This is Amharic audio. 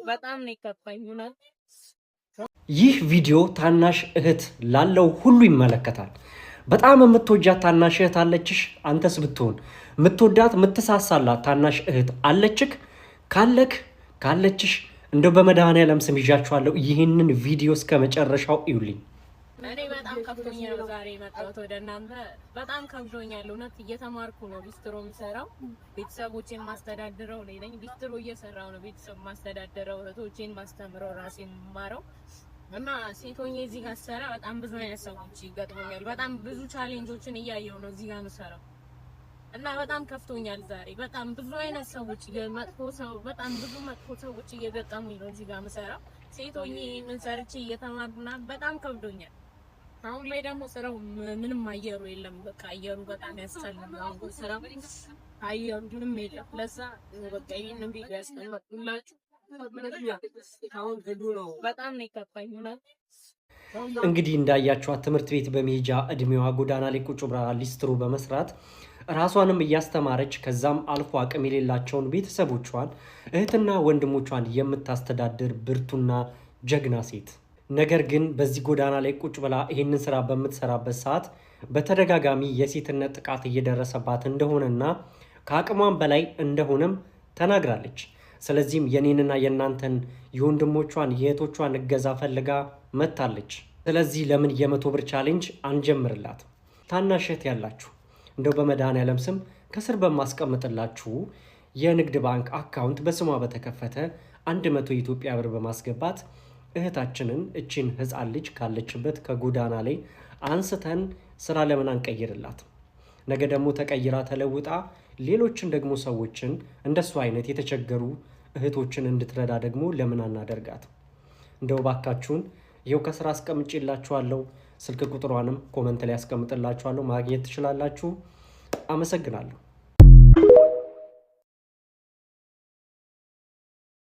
በጣም ነው የከፋኝ እውነት። ይህ ቪዲዮ ታናሽ እህት ላለው ሁሉ ይመለከታል። በጣም የምትወጃት ታናሽ እህት አለችሽ? አንተስ ብትሆን የምትወዳት የምትሳሳላት ታናሽ እህት አለችክ? ካለችሽ እንደው በመድኃኔዓለም ስም ይዣችኋለሁ። ይህንን ቪዲዮ እስከ መጨረሻው እዩልኝ። እኔ በጣም ከብዶኛል ዛሬ የመጣሁት ወደ እናንተ። በጣም ከብዶኛል እውነት። እየተማርኩ ነው ቢስትሮ የምሰራው፣ ቤተሰቦቼን ማስተዳድረው እኔ ነኝ። ቢስትሮ እየሰራው ነው ቤተሰብ ማስተዳድረው፣ እህቶቼን ማስተምረው፣ ራሴን የምማረው እና ሴት ሆኜ እዚህ ጋር ስሰራ በጣም ብዙ አይነት ሰዎች ይገጥሙኛል። በጣም ብዙ ቻሌንጆችን እያየሁ ነው እዚህ ጋር የምሰራው እና በጣም ከፍቶኛል ዛሬ። በጣም ብዙ አይነት ሰዎች በጣም ብዙ መጥፎ ሰዎች እየገጠሙኝ ነው እዚህ ጋር የምሰራው። ሴት ሆኜ ምን ሰርቼ እየተማርኩና በጣም ከብዶኛል። አሁን ላይ ደግሞ ስራው ምንም አየሩ የለም። በቃ አየሩ በጣም ያስጠላል። አሁን ስራው አየሩ ምንም የለም። ለዛ በቃ ይሄንን ቪዲዮ ያስቀምጡላችሁ። በጣም ነው የከፋኝ እውነት። እንግዲህ እንዳያችኋት ትምህርት ቤት በመሄጃ እድሜዋ ጎዳና ላይ ቁጭ ብላ ሊስትሮ በመስራት ራሷንም እያስተማረች ከዛም አልፎ አቅም የሌላቸውን ቤተሰቦቿን እህትና ወንድሞቿን የምታስተዳድር ብርቱና ጀግና ሴት። ነገር ግን በዚህ ጎዳና ላይ ቁጭ ብላ ይህንን ስራ በምትሰራበት ሰዓት በተደጋጋሚ የሴትነት ጥቃት እየደረሰባት እንደሆነና ከአቅሟን በላይ እንደሆነም ተናግራለች። ስለዚህም የኔንና የእናንተን የወንድሞቿን የእህቶቿን እገዛ ፈልጋ መጥታለች። ስለዚህ ለምን የ100 ብር ቻሌንጅ አንጀምርላት? ታናሽ እህት ያላችሁ እንደው በመድኃኔዓለም ስም ከስር በማስቀምጥላችሁ የንግድ ባንክ አካውንት በስሟ በተከፈተ 100 የኢትዮጵያ ብር በማስገባት እህታችንን እቺን ህፃን ልጅ ካለችበት ከጎዳና ላይ አንስተን ስራ ለምን አንቀይርላት? ነገ ደግሞ ተቀይራ ተለውጣ ሌሎችን ደግሞ ሰዎችን እንደሱ አይነት የተቸገሩ እህቶችን እንድትረዳ ደግሞ ለምን አናደርጋት? እንደው ባካችሁን ይኸው ከስራ አስቀምጬላችኋለሁ። ስልክ ቁጥሯንም ኮመንት ላይ አስቀምጥላችኋለሁ፣ ማግኘት ትችላላችሁ። አመሰግናለሁ።